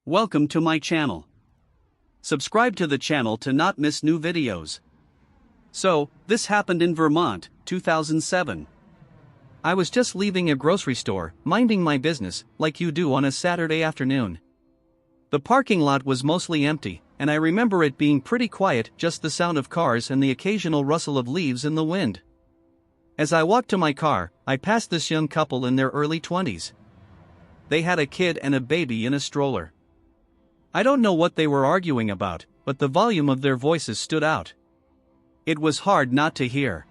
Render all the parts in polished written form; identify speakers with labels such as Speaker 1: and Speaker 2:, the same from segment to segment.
Speaker 1: Welcome to my channel. Subscribe to the channel to not miss new videos. So, this happened in Vermont, 2007. I was just leaving a grocery store, minding my business, like you do on a Saturday afternoon. The parking lot was mostly empty, and I remember it being pretty quiet, just the sound of cars and the occasional rustle of leaves in the wind. As I walked to my car, I passed this young couple in their early 20s. They had a kid and a baby in a stroller. I don't know what they were arguing about, but the volume of their voices stood out. It was hard not to hear.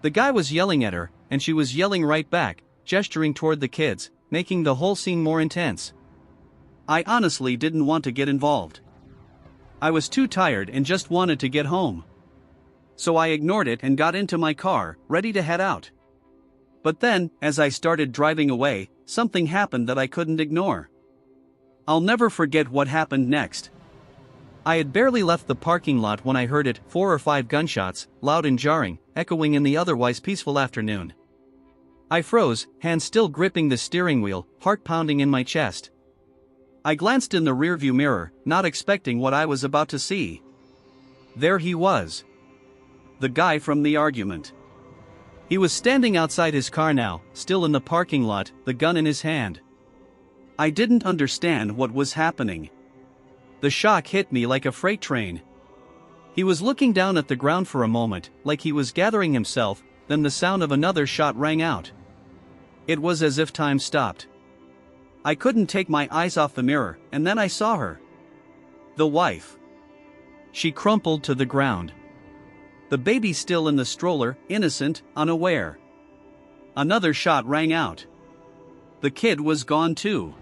Speaker 1: The guy was yelling at her, and she was yelling right back, gesturing toward the kids, making the whole scene more intense. I honestly didn't want to get involved. I was too tired and just wanted to get home. So I ignored it and got into my car, ready to head out. But then, as I started driving away, something happened that I couldn't ignore. I'll never forget what happened next. I had barely left the parking lot when I heard 4 or 5 gunshots, loud and jarring, echoing in the otherwise peaceful afternoon. I froze, hands still gripping the steering wheel, heart pounding in my chest. I glanced in the rearview mirror, not expecting what I was about to see. There he was. The guy from the argument. He was standing outside his car now, still in the parking lot, the gun in his hand. I didn't understand what was happening. The shock hit me like a freight train. He was looking down at the ground for a moment, like he was gathering himself, then the sound of another shot rang out. It was as if time stopped. I couldn't take my eyes off the mirror, and then I saw her. The wife. She crumpled to the ground. The baby still in the stroller, innocent, unaware. Another shot rang out. The kid was gone too.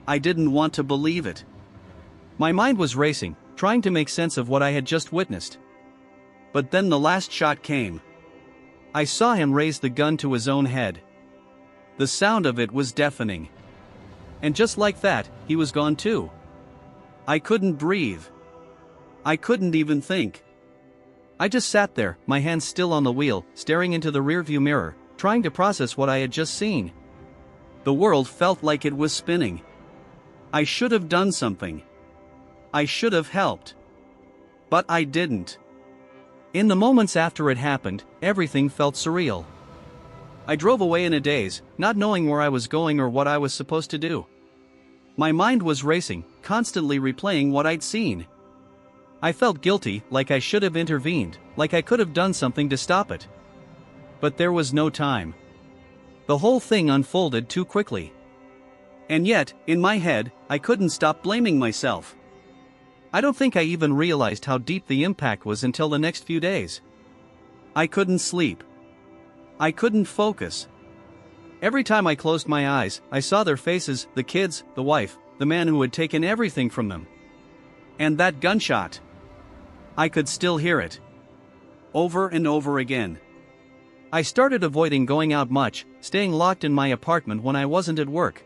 Speaker 1: I didn't want to believe it. My mind was racing, trying to make sense of what I had just witnessed. But then the last shot came. I saw him raise the gun to his own head. The sound of it was deafening. And just like that, he was gone too. I couldn't breathe. I couldn't even think. I just sat there, my hands still on the wheel, staring into the rearview mirror, trying to process what I had just seen. The world felt like it was spinning. I should have done something. I should have helped. But I didn't. In the moments after it happened, everything felt surreal. I drove away in a daze, not knowing where I was going or what I was supposed to do. My mind was racing, constantly replaying what I'd seen. I felt guilty, like I should have intervened, like I could have done something to stop it. But there was no time. The whole thing unfolded too quickly. And yet, in my head, I couldn't stop blaming myself. I don't think I even realized how deep the impact was until the next few days. I couldn't sleep. I couldn't focus. Every time I closed my eyes, I saw their faces, the kids, the wife, the man who had taken everything from them. And that gunshot. I could still hear it. Over and over again. I started avoiding going out much, staying locked in my apartment when I wasn't at work.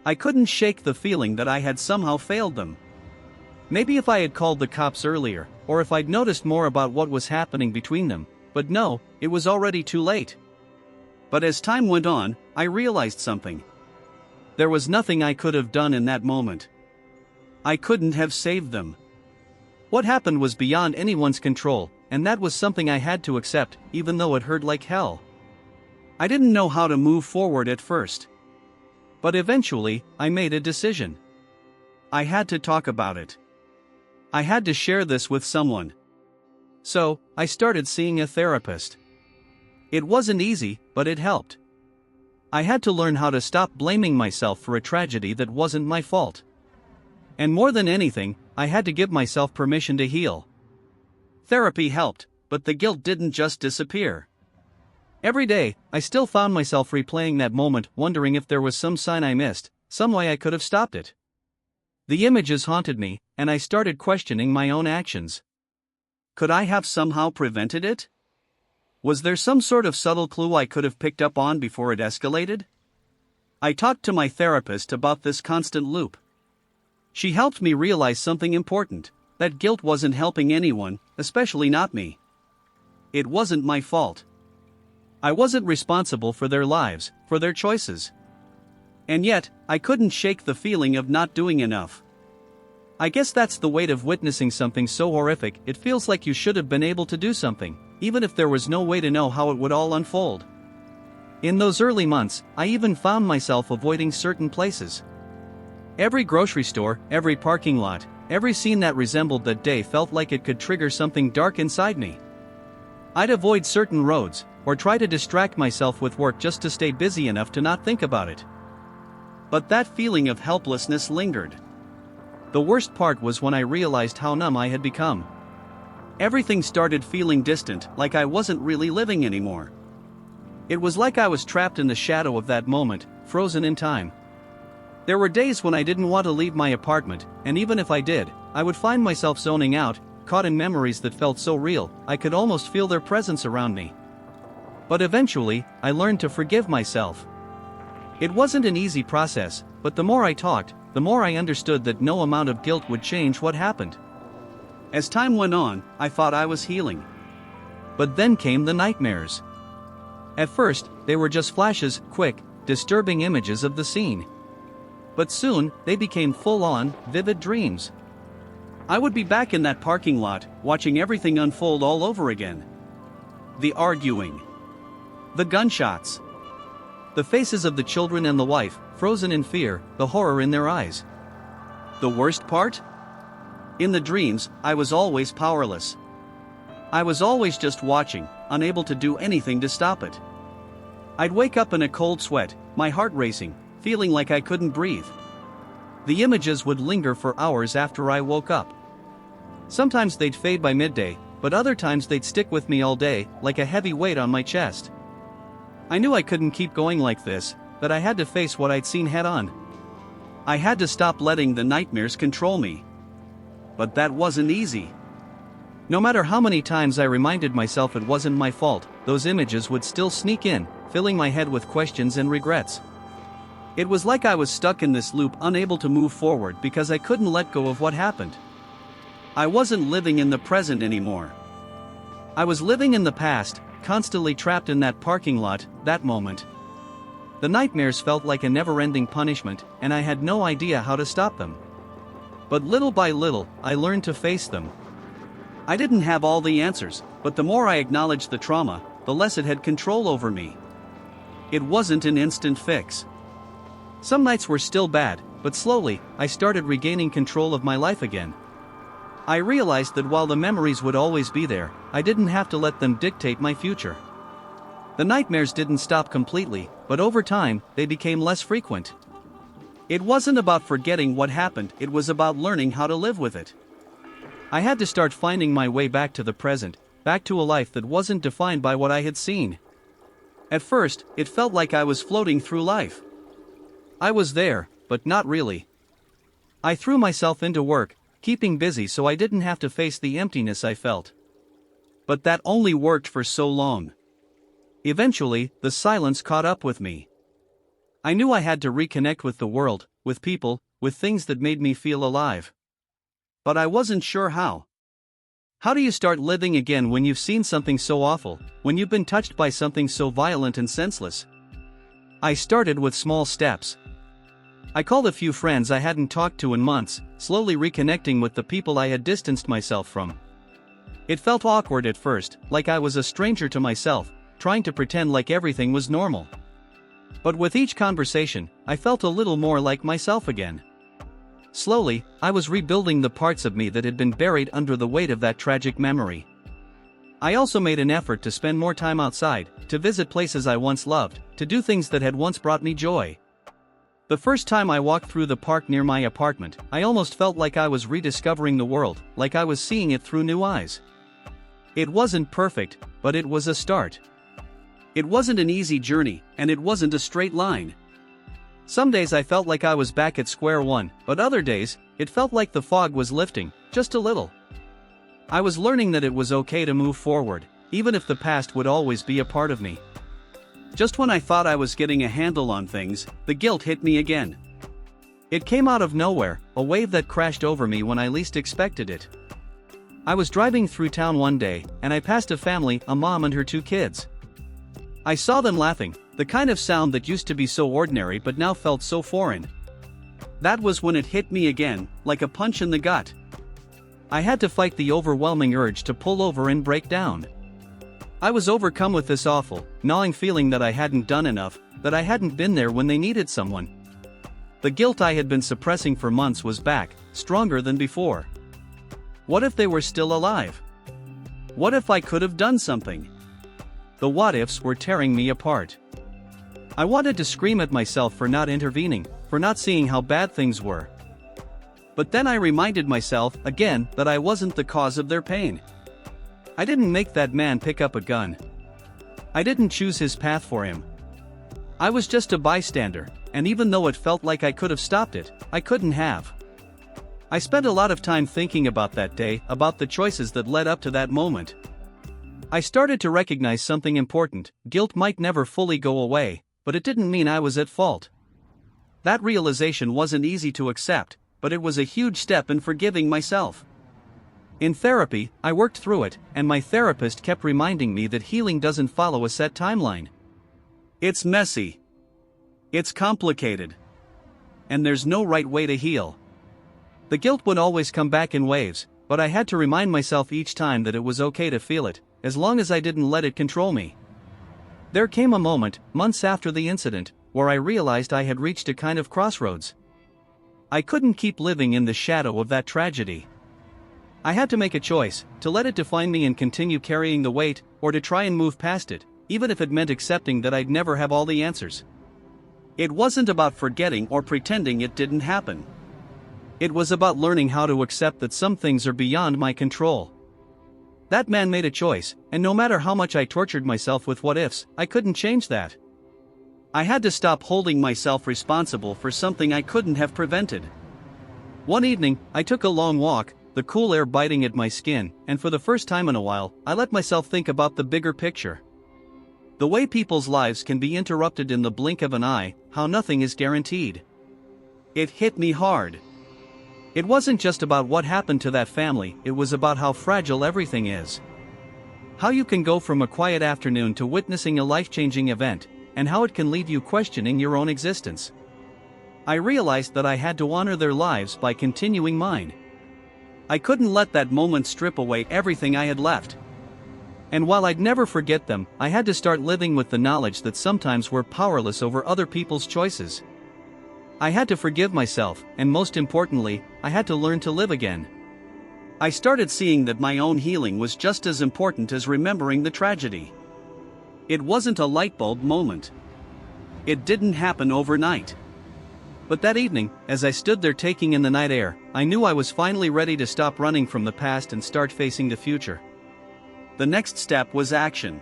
Speaker 1: I couldn't shake the feeling that I had somehow failed them. Maybe if I had called the cops earlier, or if I'd noticed more about what was happening between them, but no, it was already too late. But as time went on, I realized something. There was nothing I could have done in that moment. I couldn't have saved them. What happened was beyond anyone's control, and that was something I had to accept, even though it hurt like hell. I didn't know how to move forward at first. But eventually, I made a decision. I had to talk about it. I had to share this with someone. So, I started seeing a therapist. It wasn't easy, but it helped. I had to learn how to stop blaming myself for a tragedy that wasn't my fault. And more than anything, I had to give myself permission to heal. Therapy helped, but the guilt didn't just disappear. Every day, I still found myself replaying that moment, wondering if there was some sign I missed, some way I could have stopped it. The images haunted me, and I started questioning my own actions. Could I have somehow prevented it? Was there some sort of subtle clue I could have picked up on before it escalated? I talked to my therapist about this constant loop. She helped me realize something important, that guilt wasn't helping anyone, especially not me. It wasn't my fault. I wasn't responsible for their lives, for their choices. And yet, I couldn't shake the feeling of not doing enough. I guess that's the weight of witnessing something so horrific, it feels like you should have been able to do something, even if there was no way to know how it would all unfold. In those early months, I even found myself avoiding certain places. Every grocery store, every parking lot, every scene that resembled that day felt like it could trigger something dark inside me. I'd avoid certain roads, or try to distract myself with work just to stay busy enough to not think about it. But that feeling of helplessness lingered. The worst part was when I realized how numb I had become. Everything started feeling distant, like I wasn't really living anymore. It was like I was trapped in the shadow of that moment, frozen in time. There were days when I didn't want to leave my apartment, and even if I did, I would find myself zoning out, caught in memories that felt so real, I could almost feel their presence around me. But eventually, I learned to forgive myself. It wasn't an easy process, but the more I talked, the more I understood that no amount of guilt would change what happened. As time went on, I thought I was healing. But then came the nightmares. At first, they were just flashes, quick, disturbing images of the scene. But soon, they became full-on, vivid dreams. I would be back in that parking lot, watching everything unfold all over again. The arguing. The gunshots. The faces of the children and the wife, frozen in fear, the horror in their eyes. The worst part? In the dreams, I was always powerless. I was always just watching, unable to do anything to stop it. I'd wake up in a cold sweat, my heart racing, feeling like I couldn't breathe. The images would linger for hours after I woke up. Sometimes they'd fade by midday, but other times they'd stick with me all day, like a heavy weight on my chest. I knew I couldn't keep going like this, that I had to face what I'd seen head on. I had to stop letting the nightmares control me. But that wasn't easy. No matter how many times I reminded myself it wasn't my fault, those images would still sneak in, filling my head with questions and regrets. It was like I was stuck in this loop, unable to move forward because I couldn't let go of what happened. I wasn't living in the present anymore. I was living in the past, constantly trapped in that parking lot, that moment. The nightmares felt like a never-ending punishment, and I had no idea how to stop them. But little by little, I learned to face them. I didn't have all the answers, but the more I acknowledged the trauma, the less it had control over me. It wasn't an instant fix. Some nights were still bad, but slowly, I started regaining control of my life again. I realized that while the memories would always be there, I didn't have to let them dictate my future. The nightmares didn't stop completely, but over time, they became less frequent. It wasn't about forgetting what happened, it was about learning how to live with it. I had to start finding my way back to the present, back to a life that wasn't defined by what I had seen. At first, it felt like I was floating through life. I was there, but not really. I threw myself into work, keeping busy so I didn't have to face the emptiness I felt. But that only worked for so long. Eventually, the silence caught up with me. I knew I had to reconnect with the world, with people, with things that made me feel alive. But I wasn't sure how. How do you start living again when you've seen something so awful, when you've been touched by something so violent and senseless? I started with small steps. I called a few friends I hadn't talked to in months, slowly reconnecting with the people I had distanced myself from. It felt awkward at first, like I was a stranger to myself, trying to pretend like everything was normal. But with each conversation, I felt a little more like myself again. Slowly, I was rebuilding the parts of me that had been buried under the weight of that tragic memory. I also made an effort to spend more time outside, to visit places I once loved, to do things that had once brought me joy. The first time I walked through the park near my apartment, I almost felt like I was rediscovering the world, like I was seeing it through new eyes. It wasn't perfect, but it was a start. It wasn't an easy journey, and it wasn't a straight line. Some days I felt like I was back at square one, but other days, it felt like the fog was lifting, just a little. I was learning that it was okay to move forward, even if the past would always be a part of me. Just when I thought I was getting a handle on things, the guilt hit me again. It came out of nowhere, a wave that crashed over me when I least expected it. I was driving through town one day, and I passed a family, a mom and her 2 kids. I saw them laughing, The kind of sound that used to be so ordinary but now felt so foreign. That was when it hit me again, like a punch in the gut. I had to fight the overwhelming urge to pull over and break down. I was overcome with this awful, gnawing feeling that I hadn't done enough, that I hadn't been there when they needed someone. The guilt I had been suppressing for months was back, stronger than before. What if they were still alive? What if I could have done something? The what-ifs were tearing me apart. I wanted to scream at myself for not intervening, for not seeing how bad things were. But then I reminded myself, again, that I wasn't the cause of their pain. I didn't make that man pick up a gun. I didn't choose his path for him. I was just a bystander, and even though it felt like I could have stopped it, I couldn't have. I spent a lot of time thinking about that day, about the choices that led up to that moment. I started to recognize something important: guilt might never fully go away, but it didn't mean I was at fault. That realization wasn't easy to accept, but it was a huge step in forgiving myself. In therapy, I worked through it, and my therapist kept reminding me that healing doesn't follow a set timeline. It's messy. It's complicated. And there's no right way to heal. The guilt would always come back in waves, but I had to remind myself each time that it was okay to feel it, as long as I didn't let it control me. There came a moment, months after the incident, where I realized I had reached a kind of crossroads. I couldn't keep living in the shadow of that tragedy. I had to make a choice, to let it define me and continue carrying the weight, or to try and move past it, even if it meant accepting that I'd never have all the answers. It wasn't about forgetting or pretending it didn't happen. It was about learning how to accept that some things are beyond my control. That man made a choice, and no matter how much I tortured myself with what-ifs, I couldn't change that. I had to stop holding myself responsible for something I couldn't have prevented. One evening, I took a long walk, the cool air biting at my skin, and for the first time in a while, I let myself think about the bigger picture. The way people's lives can be interrupted in the blink of an eye, how nothing is guaranteed. It hit me hard. It wasn't just about what happened to that family, it was about how fragile everything is. How you can go from a quiet afternoon to witnessing a life-changing event, and how it can leave you questioning your own existence. I realized that I had to honor their lives by continuing mine. I couldn't let that moment strip away everything I had left. And while I'd never forget them, I had to start living with the knowledge that sometimes we're powerless over other people's choices. I had to forgive myself, and most importantly, I had to learn to live again. I started seeing that my own healing was just as important as remembering the tragedy. It wasn't a light bulb moment. It didn't happen overnight. But that evening, as I stood there taking in the night air, I knew I was finally ready to stop running from the past and start facing the future. The next step was action.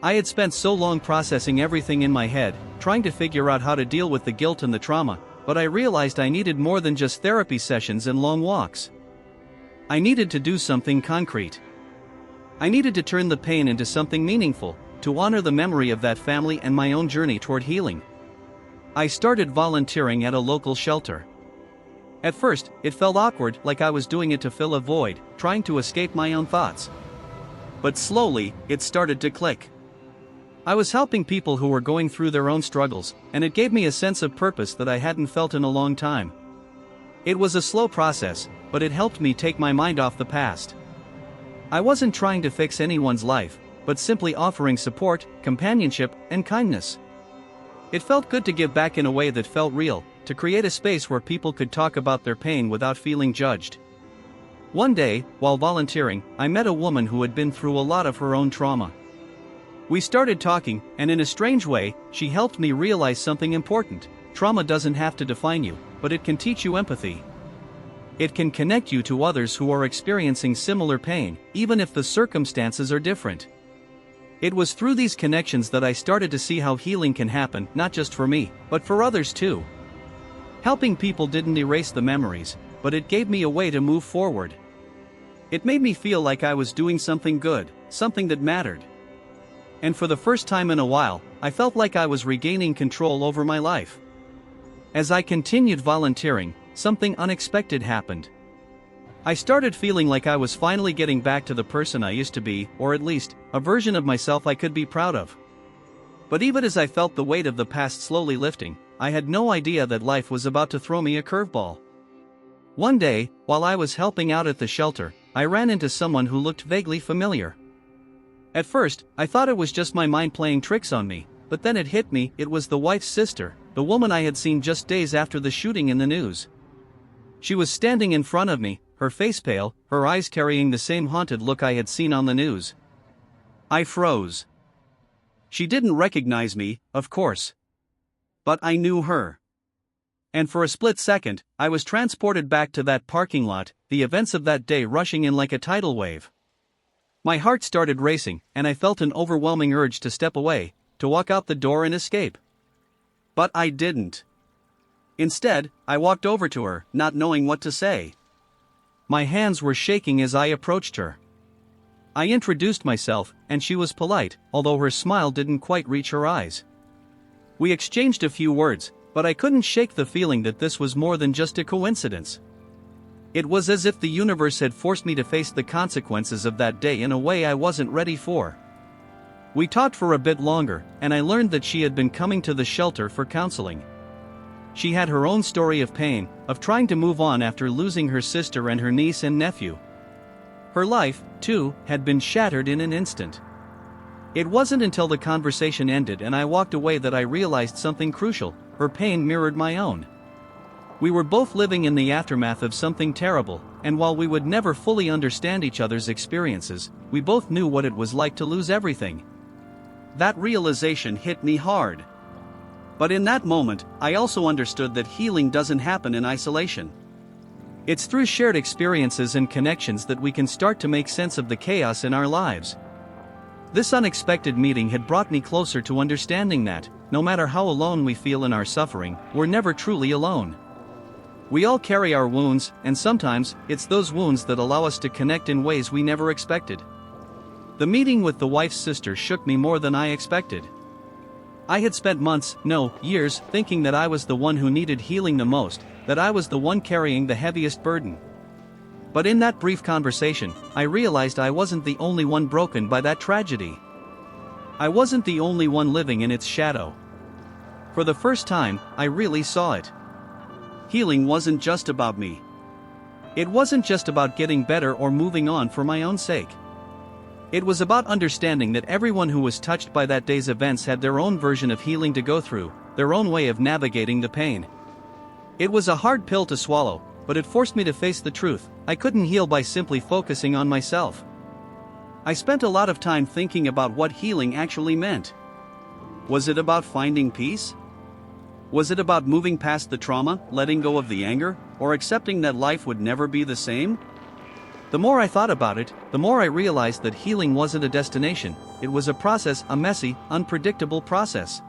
Speaker 1: I had spent so long processing everything in my head, trying to figure out how to deal with the guilt and the trauma, but I realized I needed more than just therapy sessions and long walks. I needed to do something concrete. I needed to turn the pain into something meaningful, to honor the memory of that family and my own journey toward healing. I started volunteering at a local shelter. At first, it felt awkward, like I was doing it to fill a void, trying to escape my own thoughts. But slowly, it started to click. I was helping people who were going through their own struggles, and it gave me a sense of purpose that I hadn't felt in a long time. It was a slow process, but it helped me take my mind off the past. I wasn't trying to fix anyone's life, but simply offering support, companionship, and kindness. It felt good to give back in a way that felt real, to create a space where people could talk about their pain without feeling judged. One day, while volunteering, I met a woman who had been through a lot of her own trauma. We started talking, and in a strange way, she helped me realize something important. Trauma doesn't have to define you, but it can teach you empathy. It can connect you to others who are experiencing similar pain, even if the circumstances are different. It was through these connections that I started to see how healing can happen, not just for me, but for others too. Helping people didn't erase the memories, but it gave me a way to move forward. It made me feel like I was doing something good, something that mattered. And for the first time in a while, I felt like I was regaining control over my life. As I continued volunteering, something unexpected happened. I started feeling like I was finally getting back to the person I used to be, or at least, a version of myself I could be proud of. But even as I felt the weight of the past slowly lifting, I had no idea that life was about to throw me a curveball. One day, while I was helping out at the shelter, I ran into someone who looked vaguely familiar. At first, I thought it was just my mind playing tricks on me, but then it hit me, it was the wife's sister, the woman I had seen just days after the shooting in the news. She was standing in front of me, her face pale, her eyes carrying the same haunted look I had seen on the news. I froze. She didn't recognize me, of course. But I knew her. And for a split second, I was transported back to that parking lot, the events of that day rushing in like a tidal wave. My heart started racing, and I felt an overwhelming urge to step away, to walk out the door and escape. But I didn't. Instead, I walked over to her, not knowing what to say. My hands were shaking as I approached her. I introduced myself, and she was polite, although her smile didn't quite reach her eyes. We exchanged a few words, but I couldn't shake the feeling that this was more than just a coincidence. It was as if the universe had forced me to face the consequences of that day in a way I wasn't ready for. We talked for a bit longer, and I learned that she had been coming to the shelter for counseling. She had her own story of pain, of trying to move on after losing her sister and her niece and nephew. Her life, too, had been shattered in an instant. It wasn't until the conversation ended and I walked away that I realized something crucial: her pain mirrored my own. We were both living in the aftermath of something terrible, and while we would never fully understand each other's experiences, we both knew what it was like to lose everything. That realization hit me hard. But in that moment, I also understood that healing doesn't happen in isolation. It's through shared experiences and connections that we can start to make sense of the chaos in our lives. This unexpected meeting had brought me closer to understanding that, no matter how alone we feel in our suffering, we're never truly alone. We all carry our wounds, and sometimes, it's those wounds that allow us to connect in ways we never expected. The meeting with the wife's sister shook me more than I expected. I had spent months, no, years, thinking that I was the one who needed healing the most, that I was the one carrying the heaviest burden. But in that brief conversation, I realized I wasn't the only one broken by that tragedy. I wasn't the only one living in its shadow. For the first time, I really saw it. Healing wasn't just about me. It wasn't just about getting better or moving on for my own sake. It was about understanding that everyone who was touched by that day's events had their own version of healing to go through, their own way of navigating the pain. It was a hard pill to swallow, but it forced me to face the truth: I couldn't heal by simply focusing on myself. I spent a lot of time thinking about what healing actually meant. Was it about finding peace? Was it about moving past the trauma, letting go of the anger, or accepting that life would never be the same? The more I thought about it, the more I realized that healing wasn't a destination, it was a process, a messy, unpredictable process.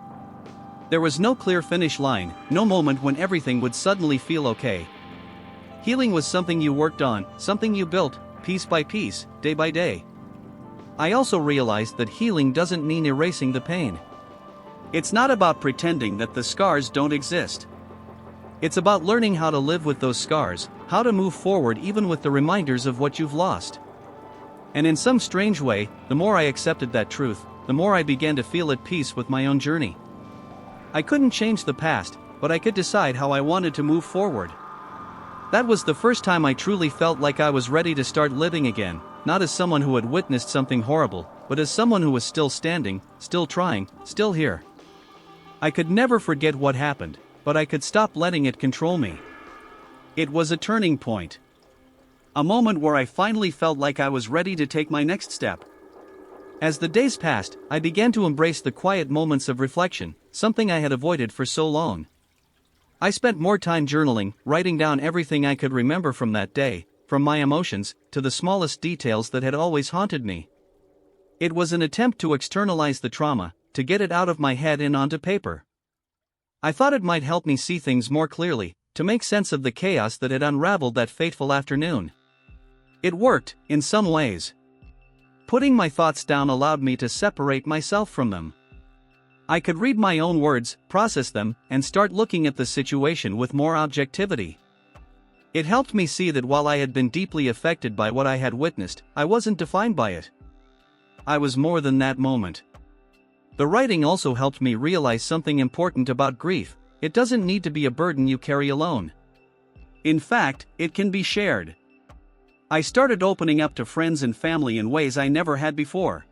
Speaker 1: There was no clear finish line, no moment when everything would suddenly feel okay. Healing was something you worked on, something you built, piece by piece, day by day. I also realized that healing doesn't mean erasing the pain. It's not about pretending that the scars don't exist. It's about learning how to live with those scars, how to move forward even with the reminders of what you've lost. And in some strange way, the more I accepted that truth, the more I began to feel at peace with my own journey. I couldn't change the past, but I could decide how I wanted to move forward. That was the first time I truly felt like I was ready to start living again, not as someone who had witnessed something horrible, but as someone who was still standing, still trying, still here. I could never forget what happened, but I could stop letting it control me. It was a turning point. A moment where I finally felt like I was ready to take my next step. As the days passed, I began to embrace the quiet moments of reflection, something I had avoided for so long. I spent more time journaling, writing down everything I could remember from that day, from my emotions, to the smallest details that had always haunted me. It was an attempt to externalize the trauma, to get it out of my head and onto paper. I thought it might help me see things more clearly, to make sense of the chaos that had unraveled that fateful afternoon. It worked, in some ways. Putting my thoughts down allowed me to separate myself from them. I could read my own words, process them, and start looking at the situation with more objectivity. It helped me see that while I had been deeply affected by what I had witnessed, I wasn't defined by it. I was more than that moment. The writing also helped me realize something important about grief: it doesn't need to be a burden you carry alone. In fact, it can be shared. I started opening up to friends and family in ways I never had before.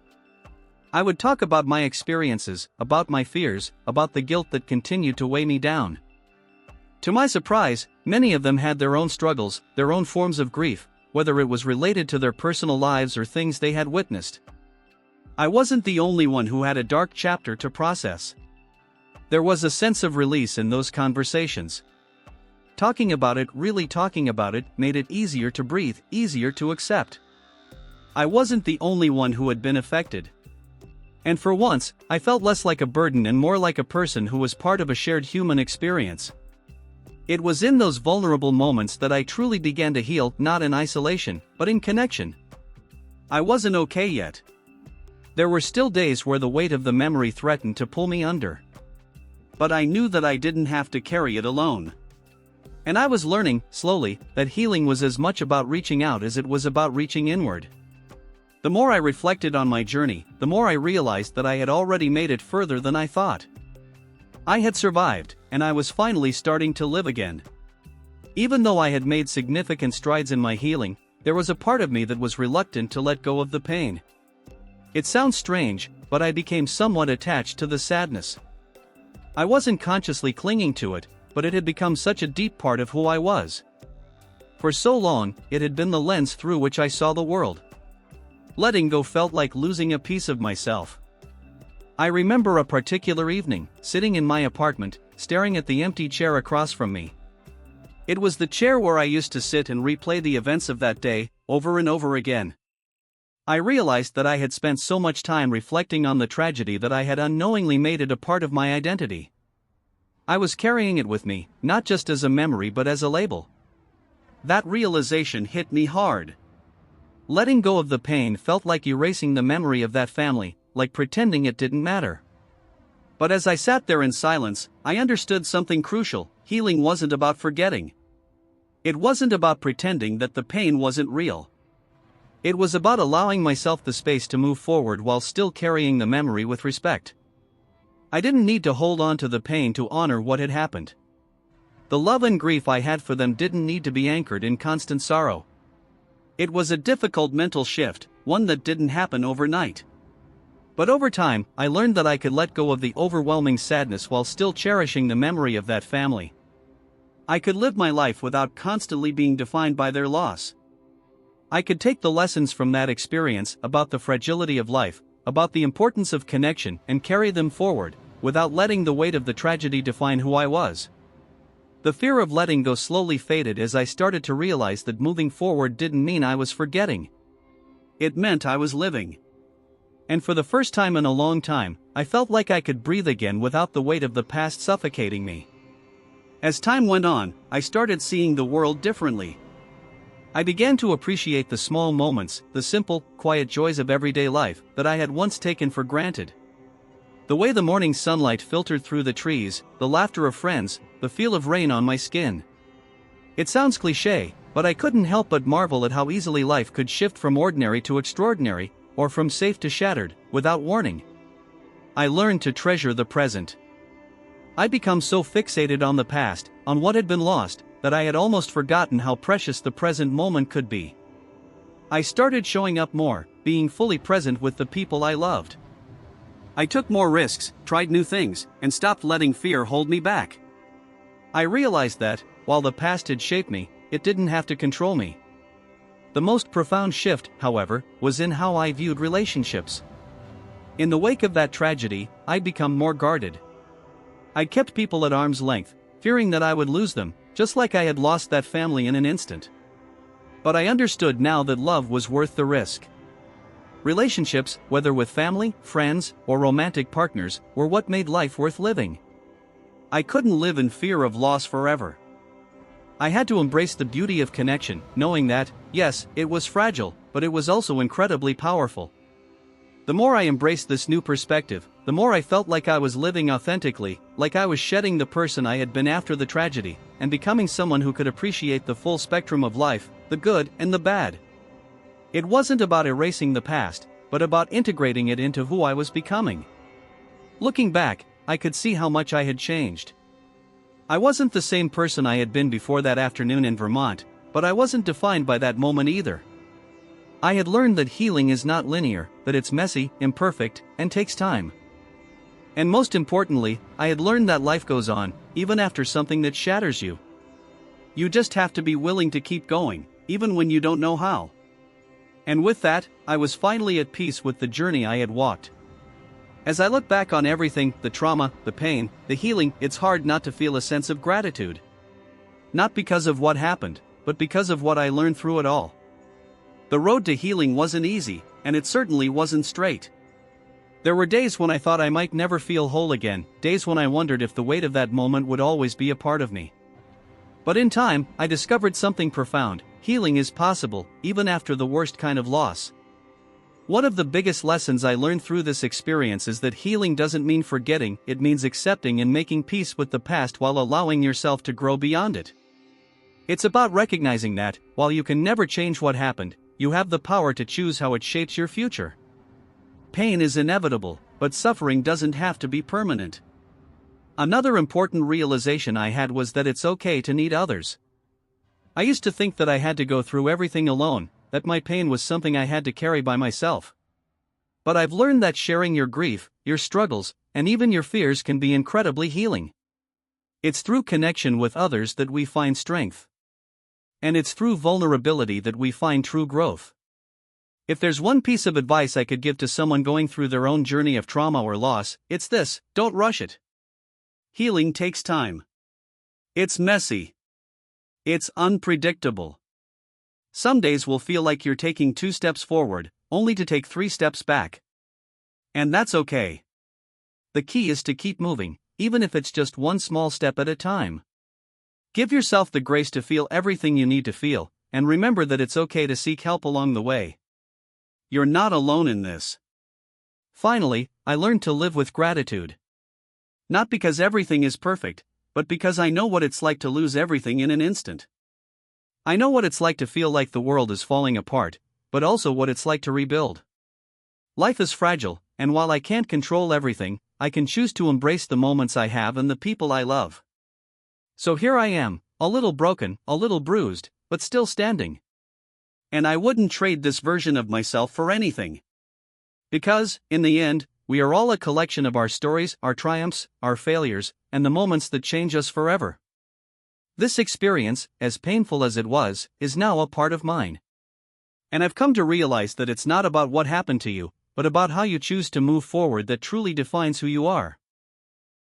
Speaker 1: I would talk about my experiences, about my fears, about the guilt that continued to weigh me down. To my surprise, many of them had their own struggles, their own forms of grief, whether it was related to their personal lives or things they had witnessed. I wasn't the only one who had a dark chapter to process. There was a sense of release in those conversations. Talking about it, really talking about it, made it easier to breathe, easier to accept. I wasn't the only one who had been affected. And for once, I felt less like a burden and more like a person who was part of a shared human experience. It was in those vulnerable moments that I truly began to heal, not in isolation, but in connection. I wasn't okay yet. There were still days where the weight of the memory threatened to pull me under. But I knew that I didn't have to carry it alone. And I was learning, slowly, that healing was as much about reaching out as it was about reaching inward. The more I reflected on my journey, the more I realized that I had already made it further than I thought. I had survived, and I was finally starting to live again. Even though I had made significant strides in my healing, there was a part of me that was reluctant to let go of the pain. It sounds strange, but I became somewhat attached to the sadness. I wasn't consciously clinging to it, but it had become such a deep part of who I was. For so long, it had been the lens through which I saw the world. Letting go felt like losing a piece of myself. I remember a particular evening, sitting in my apartment, staring at the empty chair across from me. It was the chair where I used to sit and replay the events of that day, over and over again. I realized that I had spent so much time reflecting on the tragedy that I had unknowingly made it a part of my identity. I was carrying it with me, not just as a memory but as a label. That realization hit me hard. Letting go of the pain felt like erasing the memory of that family, like pretending it didn't matter. But as I sat there in silence, I understood something crucial: healing wasn't about forgetting. It wasn't about pretending that the pain wasn't real. It was about allowing myself the space to move forward while still carrying the memory with respect. I didn't need to hold on to the pain to honor what had happened. The love and grief I had for them didn't need to be anchored in constant sorrow. It was a difficult mental shift, one that didn't happen overnight. But over time, I learned that I could let go of the overwhelming sadness while still cherishing the memory of that family. I could live my life without constantly being defined by their loss. I could take the lessons from that experience about the fragility of life, about the importance of connection, and carry them forward, without letting the weight of the tragedy define who I was. The fear of letting go slowly faded as I started to realize that moving forward didn't mean I was forgetting. It meant I was living. And for the first time in a long time, I felt like I could breathe again without the weight of the past suffocating me. As time went on, I started seeing the world differently. I began to appreciate the small moments, the simple, quiet joys of everyday life that I had once taken for granted. The way the morning sunlight filtered through the trees, the laughter of friends, the feel of rain on my skin. It sounds cliché, but I couldn't help but marvel at how easily life could shift from ordinary to extraordinary, or from safe to shattered, without warning. I learned to treasure the present. I'd become so fixated on the past, on what had been lost, that I had almost forgotten how precious the present moment could be. I started showing up more, being fully present with the people I loved. I took more risks, tried new things, and stopped letting fear hold me back. I realized that, while the past had shaped me, it didn't have to control me. The most profound shift, however, was in how I viewed relationships. In the wake of that tragedy, I'd become more guarded. I kept people at arm's length, fearing that I would lose them, just like I had lost that family in an instant. But I understood now that love was worth the risk. Relationships, whether with family, friends, or romantic partners, were what made life worth living. I couldn't live in fear of loss forever. I had to embrace the beauty of connection, knowing that, yes, it was fragile, but it was also incredibly powerful. The more I embraced this new perspective, the more I felt like I was living authentically, like I was shedding the person I had been after the tragedy, and becoming someone who could appreciate the full spectrum of life, the good and the bad. It wasn't about erasing the past, but about integrating it into who I was becoming. Looking back, I could see how much I had changed. I wasn't the same person I had been before that afternoon in Vermont, but I wasn't defined by that moment either. I had learned that healing is not linear, that it's messy, imperfect, and takes time. And most importantly, I had learned that life goes on, even after something that shatters you. You just have to be willing to keep going, even when you don't know how. And with that, I was finally at peace with the journey I had walked. As I look back on everything, the trauma, the pain, the healing, it's hard not to feel a sense of gratitude. Not because of what happened, but because of what I learned through it all. The road to healing wasn't easy, and it certainly wasn't straight. There were days when I thought I might never feel whole again, days when I wondered if the weight of that moment would always be a part of me. But in time, I discovered something profound: healing is possible, even after the worst kind of loss. One of the biggest lessons I learned through this experience is that healing doesn't mean forgetting, it means accepting and making peace with the past while allowing yourself to grow beyond it. It's about recognizing that, while you can never change what happened, you have the power to choose how it shapes your future. Pain is inevitable, but suffering doesn't have to be permanent. Another important realization I had was that it's okay to need others. I used to think that I had to go through everything alone, that my pain was something I had to carry by myself. But I've learned that sharing your grief, your struggles, and even your fears can be incredibly healing. It's through connection with others that we find strength. And it's through vulnerability that we find true growth. If there's one piece of advice I could give to someone going through their own journey of trauma or loss, it's this: don't rush it. Healing takes time. It's messy. It's unpredictable. Some days will feel like you're taking 2 steps forward, only to take 3 steps back. And that's okay. The key is to keep moving, even if it's just one small step at a time. Give yourself the grace to feel everything you need to feel, and remember that it's okay to seek help along the way. You're not alone in this. Finally, I learned to live with gratitude. Not because everything is perfect, but because I know what it's like to lose everything in an instant. I know what it's like to feel like the world is falling apart, but also what it's like to rebuild. Life is fragile, and while I can't control everything, I can choose to embrace the moments I have and the people I love. So here I am, a little broken, a little bruised, but still standing. And I wouldn't trade this version of myself for anything. Because, in the end, we are all a collection of our stories, our triumphs, our failures, and the moments that change us forever. This experience, as painful as it was, is now a part of mine. And I've come to realize that it's not about what happened to you, but about how you choose to move forward that truly defines who you are.